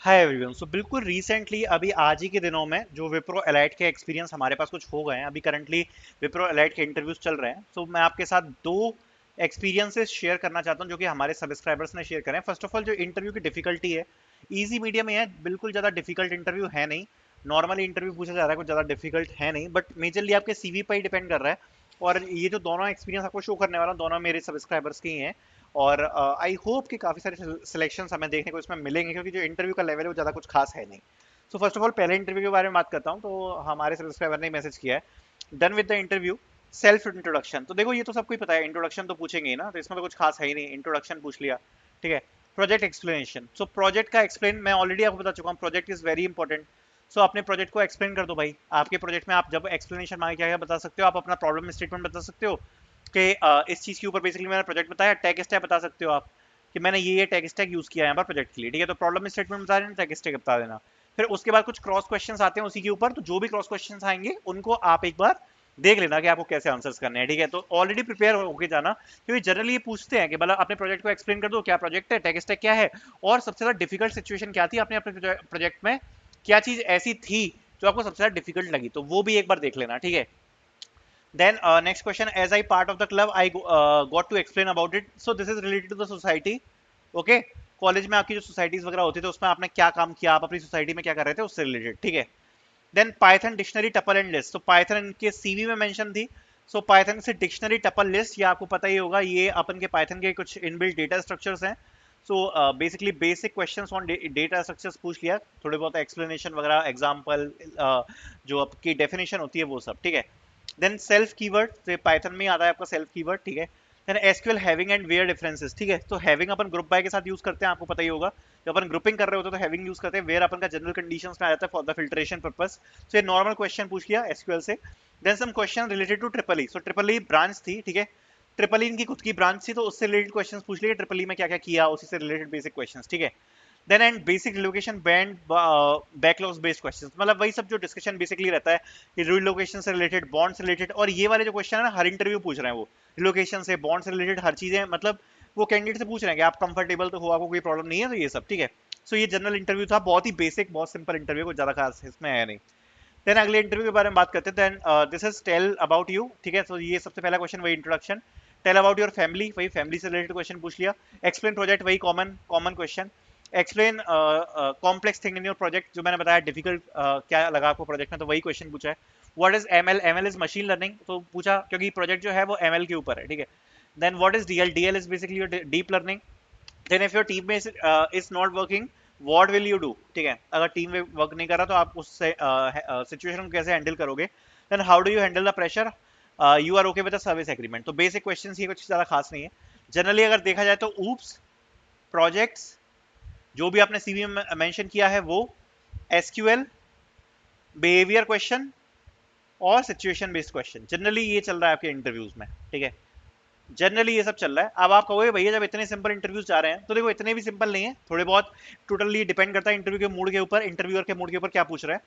Hi everyone. सो बिल्कुल recently अभी आज ही के दिनों में जो विप्रो एलाइट के एक्सपीरियंस हमारे पास कुछ हो गए हैं, अभी करंटली विप्रो एलाइट के इंटरव्यूज चल रहे हैं। सो मैं आपके साथ दो एक्सपीरियंसेस शेयर करना चाहता हूं जो कि हमारे सब्सक्राइबर्स ने शेयर करें। फर्स्ट ऑफ ऑल, जो इंटरव्यू की डिफिकल्टी है, इजी मीडियम है, बिल्कुल ज़्यादा डिफिकल्ट इंटरव्यू है नहीं। नॉर्मली इंटरव्यू पूछा जा रहा है, कुछ ज़्यादा डिफिकल्ट है नहीं, बट मेजरली आपके सीवी पर ही डिपेंड कर रहा है। और ये जो दोनों एक्सपीरियंस आपको शो करने वाला हूं, दोनों मेरे सब्सक्राइबर्स के ही हैं। और आई होप कि काफ़ी सारे सिलेक्शंस हमें देखने को इसमें मिलेंगे, क्योंकि जो इंटरव्यू का लेवल है वो ज़्यादा कुछ खास है नहीं। सो फर्स्ट ऑफ ऑल, पहले इंटरव्यू के बारे में बात करता हूँ। तो हमारे सब्सक्राइबर ने मैसेज किया है, done with the interview, self introduction. तो देखो, ये तो सबको ही पता है, इंट्रोडक्शन तो पूछेंगे ही ना, तो इसमें तो कुछ खास है ही नहीं, इंट्रोडक्शन पूछ लिया, ठीक है। प्रोजेक्ट एक्सप्लेनेशन, सो प्रोजेक्ट का एक्सप्लेन मैं ऑलरेडी आपको बता चुका हूँ, प्रोजेक्ट इज वेरी इंपॉर्टेंट। सो अपने प्रोजेक्ट को एक्सप्लेन कर दो भाई। आपके प्रोजेक्ट में आप जब एक्सप्लेनेशन मांगे, क्या क्या बता सकते हो, आप अपना प्रॉब्लम स्टेटमेंट बता सकते हो कि इस चीज़ के ऊपर बेसिकली मैंने प्रोजेक्ट बताया। टैग स्टैक बता सकते हो आप कि मैंने ये टैग स्टैक यूज़ किया है यहाँ पर प्रोजेक्ट के लिए, ठीक है। तो प्रॉब्लम स्टेटमेंट बता देना, टैग स्टैक बता देना। फिर उसके बाद कुछ क्रॉस क्वेश्चंस आते हैं उसी के ऊपर, तो जो भी क्रॉस क्वेश्चंस आएंगे उनको आप एक बार देख लेना कि आपको कैसे आंसर्स करने हैं, ठीक है। तो ऑलरेडी प्रिपेयर होके जाना, क्योंकि जनरली ये पूछते हैं कि मतलब अपने प्रोजेक्ट को एक्सप्लेन कर दो, क्या प्रोजेक्ट है, टैग स्टैक क्या है, और सबसे ज्यादा डिफिकल्ट सिचुएशन क्या थी अपने अपने प्रोजेक्ट में, क्या चीज ऐसी थी जो आपको सबसे ज्यादा डिफिकल्ट लगी, तो वो भी एक बार देख लेना, ठीक है। Then next question, as I part of the club, I got to explain about it. So this is related to the society. Okay, college में आपकी जो सोसाइटीज वगैरह होती थी उसमें आपने क्या काम किया, आप अपनी सोसाइटी में क्या कर रहे थे, उससे रिलेटेड, ठीक है। Then Python dictionary tuple and list, तो पाइथन के सीवी में मेंशन थी। सो पाइथन से डिक्शनरी टपल लिस्ट, ये आपको पता ही होगा, ये अपन के पाइथन के कुछ इनबिल्ट डेटा स्ट्रक्चर्स हैं। So basically basic questions on data structures पूछ लिया, थोड़े बहुत एक्सप्लेनेशन वगैरह, एग्जांपल, जो आपकी डेफिनेशन होती है वो सब, ठीक है। देन सेल्फ कीवर्ड, तो पाइथन में आता है आपका सेल्फ कीवर्ड, ठीक है। Then SQL having and where differences, ठीक है। तो हैविंग अपन ग्रुप बाय के साथ यूज करते हैं, आपको पता ही होगा। जब अपन ग्रुपिंग कर रहे होते हैं तो हैविंग यूज करते हैं, वेयर अपन का जनरल कंडीशंस में आ जाता है फॉर द फिल्ट्रेशन पर्पस। तो ये नॉर्मल क्वेश्चन पूछ लिया एसक्यूएल से। Then some question related to triple E, so triple E branch थी, ठीक है। ट्रिपल ई इनकी खुद की ब्रांच थी, तो उससे रिलेटेड क्वेश्चन पूछ लिए, ट्रिपल ई में क्या क्या किया, उसी से रिलेटेड बेसिक क्वेश्चन, ठीक है। Then and basic relocation band backlogs based questions, मतलब वही सब जो डिस्कशन बेसिकली रहता है कि रिलोकेशन से रिलेटेड, बॉन्ड से रिलेटेड, और ये वाले जो क्वेश्चन है ना, हर इंटरव्यू पूछ रहे हैं वो, रिलोकेशन से, बॉन्ड से रिलेटेड हर चीजें, मतलब वो कैंडिडेट से पूछ रहे हैं कि आप कंफर्टेबल तो हो, आपको कोई प्रॉब्लम नहीं है, तो ये सब, ठीक है। सो ये जनरल इंटरव्यू था, बहुत ही बेसिक, बहुत सिंपल इंटरव्यू, कुछ ज्यादा खास इसमें है नहीं। देन अगले इंटरव्यू के बारे में बात करते हैं। Then this is tell about you, ठीक है। तो ये सबसे पहला क्वेश्चन वही introduction. Tell about your family, वही फैमिली से रिलेटेड क्वेश्चन पूछ लिया। एक्सप्लेन प्रोजेक्ट, वही common common question. Explain complex thing in your project, जो मैंने बताया डिफिकल्ट क्या लगा आपको प्रोजेक्ट में, तो वही क्वेश्चन पूछा है। What is ML, ML is machine learning, तो पूछा क्योंकि प्रोजेक्ट जो है वो एमएल के ऊपर है, ठीक है। Then what is DL, DL is basically your deep learning. Then if your team में is not working, what will you do, ठीक है। अगर टीम में वर्क नहीं कर रहा तो आप उस सिचुएशन को कैसे हैंडल करोगे। Then how do you handle the pressure, you are okay with the service agreement. तो बेसिक क्वेश्चंस, ये कुछ ज्यादा खास नहीं है। जनरली अगर देखा जाए तो ऊप्स, प्रोजेक्ट्स, जो भी आपने सीवी में मेंशन किया है वो, एसक्यूएल, बिहेवियर क्वेश्चन, और सिचुएशन बेस्ड क्वेश्चन, जनरली ये चल रहा है आपके इंटरव्यूज में, ठीक है। जनरली ये सब चल रहा है। अब आप कहोगे भैया जब इतने सिंपल इंटरव्यूज जा रहे हैं, तो देखो इतने भी सिंपल नहीं है, थोड़े बहुत टोटली डिपेंड करता है इंटरव्यू के मूड के ऊपर, इंटरव्यूअर के मूड के ऊपर क्या पूछ रहा है।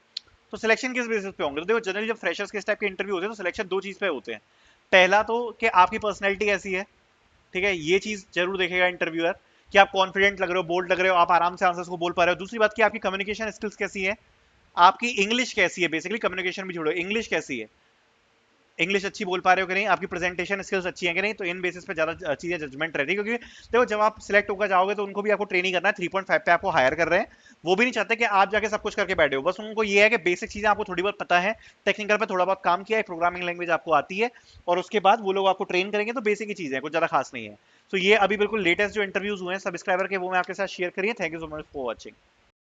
तो सिलेक्शन किस बेसिस पे होंगे, तो देखो जनरली जब फ्रेशर्स के इस टाइप के इंटरव्यू होते हैं तो सिलेक्शन दो चीज पे होते हैं। पहला तो कि आपकी पर्सनैलिटी कैसी है, ठीक है, ये चीज जरूर देखेगा इंटरव्यूअर, कि आप कॉन्फिडेंट लग रहे हो, बोल्ड लग रहे हो, आप आराम से आंसर्स को बोल पा रहे हो। दूसरी बात कि आपकी कम्युनिकेशन स्किल्स कैसी है, आपकी इंग्लिश कैसी है, बेसिकली कम्युनिकेशन भी छोड़ो, इंग्लिश कैसी है, इंग्लिश अच्छी बोल पा रहे हो कि नहीं, आपकी प्रेजेंटेशन स्किल्स अच्छी हैं कि नहीं। तो इन बेसिस पे ज्यादा चीजें जजमेंट रहती है, क्योंकि देखो जब आप सिलेक्ट होकर जाओगे तो उनको भी आपको ट्रेनिंग करना है, 3.5 पे आपको हायर कर रहे हैं। वो भी नहीं चाहते कि आप जाके सब कुछ करके बैठे हो, बस उनको ये है कि बेसिक चीजें आपको थोड़ी बहुत पता है, टेक्निकल पे थोड़ा बहुत काम किया है, प्रोग्रामिंग लैंग्वेज आपको आती है, और उसके बाद वो लोग आपको ट्रेन करेंगे। तो बेसिक ही चीजें हैं, कुछ ज्यादा खास नहीं है। तो ये अभी बिल्कुल लेटेस्ट जो इंटरव्यूज हुए हैं सब्सक्राइबर के, वो मैं आपके साथ शेयर करिए। Thank you so much for watching.